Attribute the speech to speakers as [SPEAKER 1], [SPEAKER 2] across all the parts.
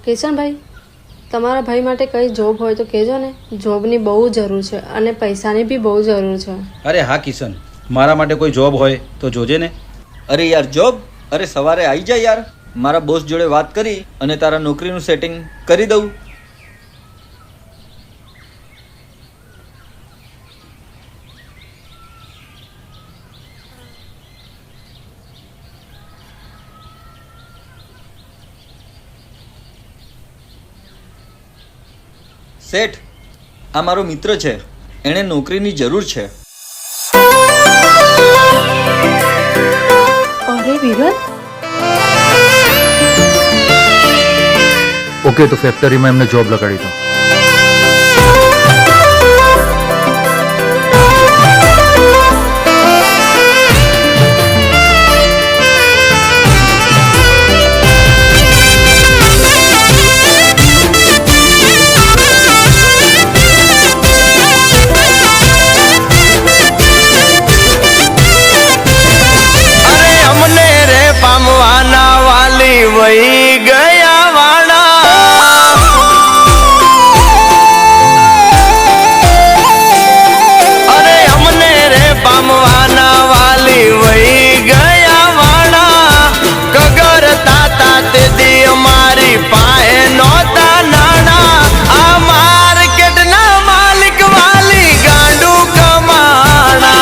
[SPEAKER 1] કિશનભાઈ, તમારા ભાઈ માટે કઈ જોબ હોય તો કહેજો ને. જોબની બહુ જરૂર છે અને પૈસાની બી બહુ જરૂર છે.
[SPEAKER 2] અરે હા કિશન, મારા માટે કોઈ જોબ હોય તો જોજે ને.
[SPEAKER 3] અરે યાર જોબ? અરે સવારે આવી જાય યાર, મારા બોસ જોડે વાત કરી અને તારા નોકરીનું સેટિંગ કરી દઉં. શેઠ, આ મારો મિત્ર છે, એણે નોકરીની જરૂર છે.
[SPEAKER 1] અરે વિરત,
[SPEAKER 4] ઓકે, તો ફેક્ટરીમાં એમને જોબ લગાડી દો.
[SPEAKER 5] વહી ગયા વાળા, અરે અમને રે પામવાના વાલી વહી ગયા વાળા. કગર તાતા તે દી અમારી પાસે નહોતા નાણા. આ માર્કેટના માલિક વાલી ગાંડું કમાણા.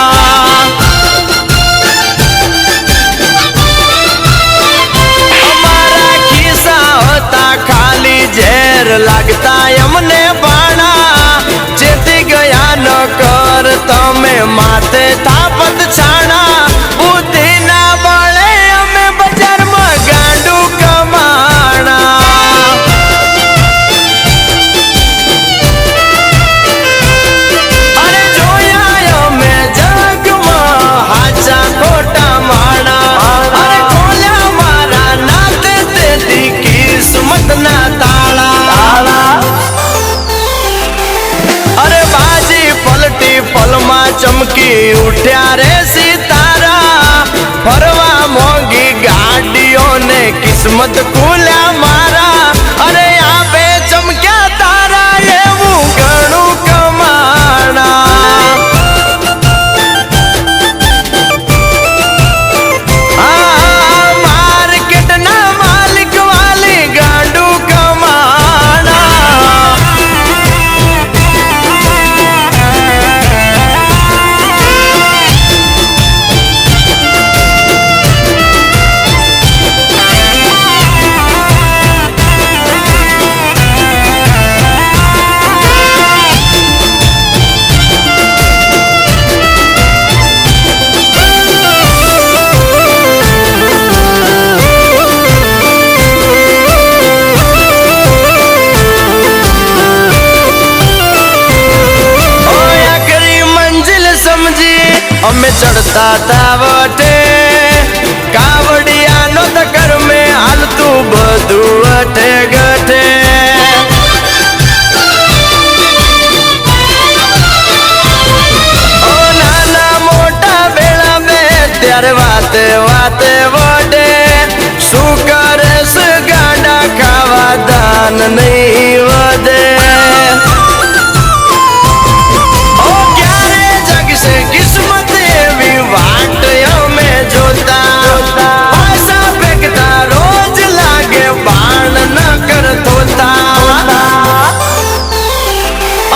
[SPEAKER 5] ઝેર લાગતા અમને બાણા. જેથી ગયા ન કર તમે માથે થાપત છાણા. બુદ્ધિ ના બળે અમે બજારમાં ગાંડું કમાણા. અરે જોયા અમે જગમાં હાચા ખોટા માણા. અરે ખોલ્યા મારા નાતે તેથી કિસ્મત ના પલમાં ચમકી ઉઠ્યા રે સિતારા. ફરવા મોંઘી ગાડીઓને કિસ્મત ખુલ્યા મારા. અરે આ બે ચમક્યા તારા એવું ઘણું કમાણા. આ માર્કેટના માલિક વાલી ગાંડું કમાણા. અમે ચડતા તા વટે કાવડિયાનો તકર મેં હાલતું બધું વટે ગટે. ઓ નાના મોટા બેડા બે ત્યારે વાતે વાતે વડે. શું કરે છે ગાડા ખાવા દાન નહીં વધે. કિસ્મત એવી વાટ અમે જોતા. પાસા ફેંકતા રોજ લાગે બાણ ન કરતોતા.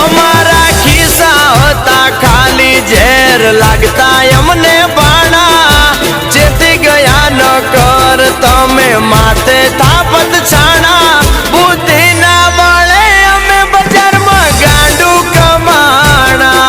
[SPEAKER 5] અમારા ખિસ્સા હતા ખાલી ઝેર લાગતા અમને બાણા. જેથી ગયા ન કર તમે માથે થાપત છાણા. બુદ્ધિ ના બળે અમે બજારમાં ગાંડું કમાણા.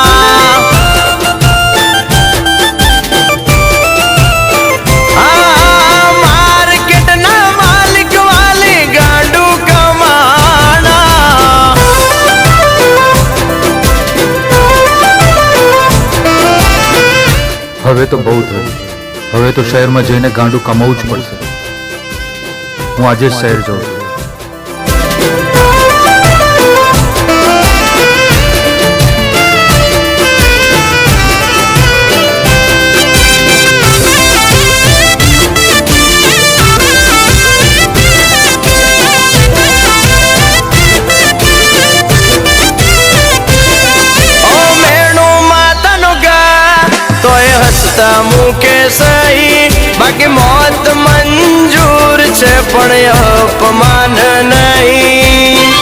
[SPEAKER 4] હવે તો બહુ થયું. હવે તો શહેરમાં જઈને ગાંડું કમાવું જ પડશે. હું આજે જ શહેર જાઉં છું.
[SPEAKER 5] નહીં, બાકી મોત મંજૂર છે પણ અપમાન નહીં.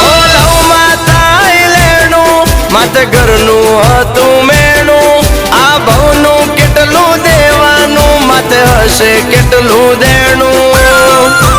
[SPEAKER 5] ઓ લવ માતા લેણું માતે ઘરનું હતું મેણું, આ ભવનું કેટલું દેવાનું માતે હશે કેટલું દેણું.